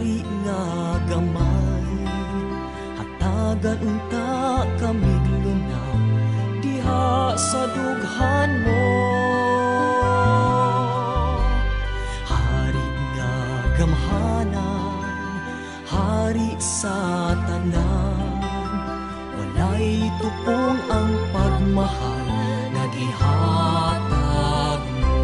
hari nga gamay, hatagan unta kami lunaw diha sa dughan mo. Hari nga gamhanan, hari sa tanan, walay tupong ang pagmahal na gihatag mo.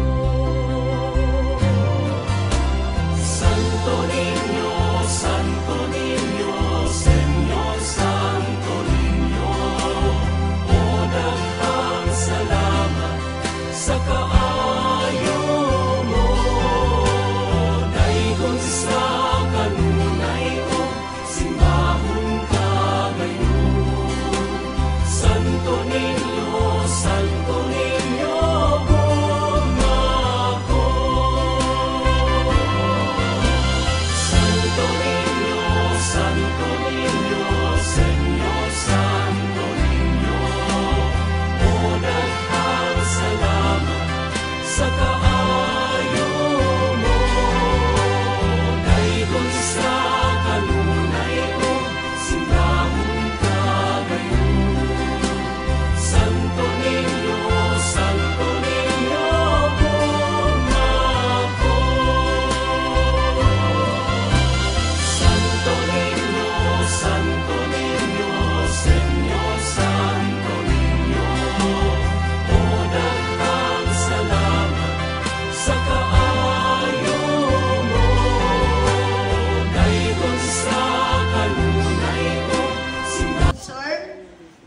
Santo Niño, Santo Niño, Señor Santo Niño, o daghang salamat sa kaayo mo. Daygon sa kanunay ko, simbahon ka ngayon. Santo Niño, Santo Niño, gumako. Santo Niño, Santo Niño, Señor Santo Niño, o daghang salamat sa kaayo mo. Daygon sa kanunay ko, simbahon ka ngayon. Santo Niño, Santo Niño, gumako. Santo Niño, Santo Niño, Señor Santo Niño, o daghang salamat sa kaayo mo. Daygon sa kanunay ko, Sir,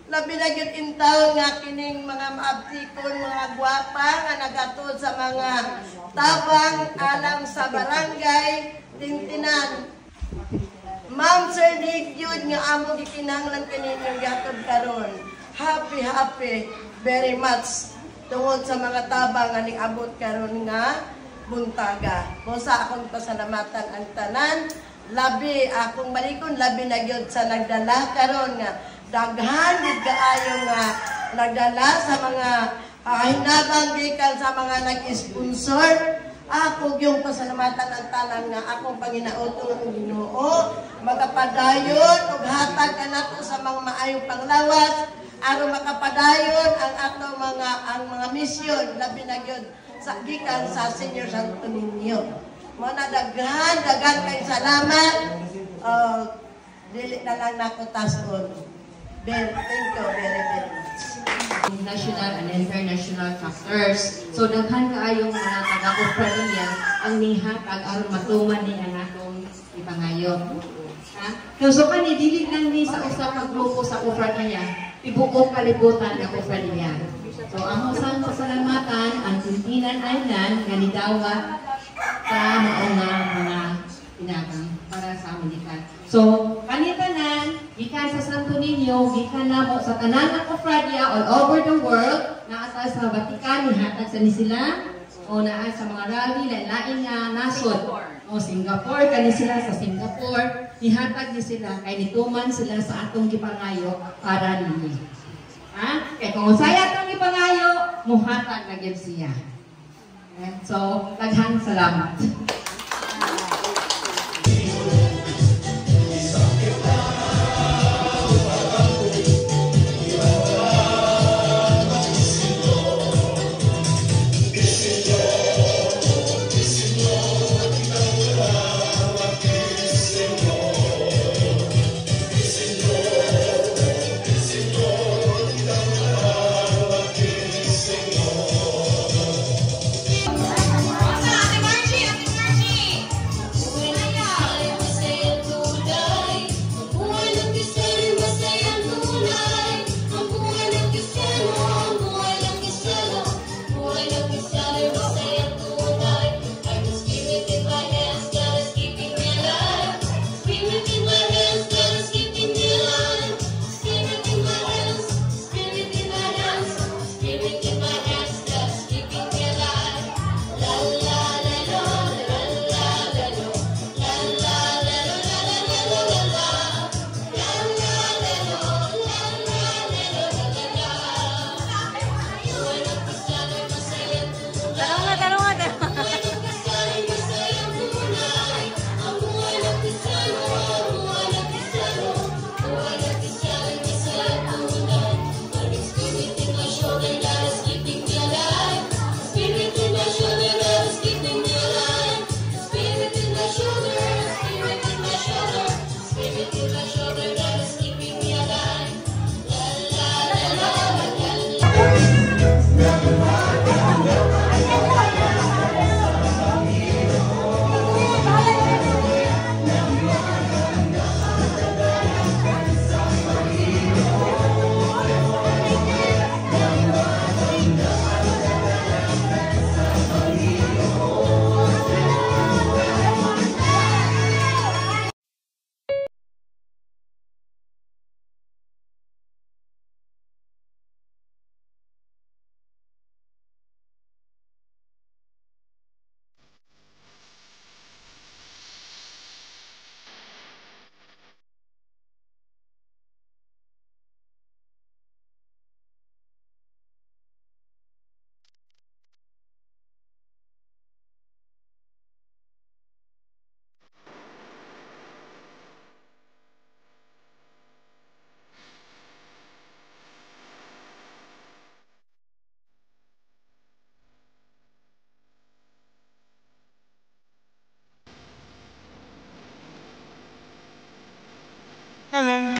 labi na gyud intaw nga kining mga maabtikon, mga gwapa nga nagatod sa mga tabang alam sa barangay Tintinan. Ma'am Sir Nick yun nga amo gikinahanglan kaninyong gatod karon. Happy very much tungod sa mga tabang nga ning abot karon nga buntaga. Mo sa akong pasalamatan ang tanan, labi akong malikon, labi na gyud sa nagdala karon nga daghan gid kaayo nga nagdala sa mga hinabang gikan sa mga nag-sponsor. Ako yung pasalamatan ang tanan nga akong Panginoon ng Ginoo, magapadayon ug hatag kanato sa mga maayong panglawas aron makapadayon ang ato mga misyon labi na gyud sa gikan sa Senior Santo Niño. Mo na daghan kay salamat. Dili na lang nako tason. Thank you very much. National and international factors. So daghan kaayong mga taga-Ufrania ang nihatag aron matuman ni ang atong ipangayo. Ha? So kani dili lang ni sa usa ka grupo sa Ufrania, tibuok kalibutan ng Ufrania. So ang usang pasalamatan ang Tintinan Island nga nidawat sa mga pinakang para sa Amerika. So kanitanan gikan sa Santo Niño, gikan namo sa tanan ng Ufrania all over the world, naa sa Vatican nihatag sa ni sila o naa sa mga rally lain nga nasod o Singapore kani sila sa Singapore nihatag ni sila kay nituman sila sa atong gipangayo para ninyo. Ha? Kay kung saya atong gipangayo, muhatag na gyud siya. So daghang salamat.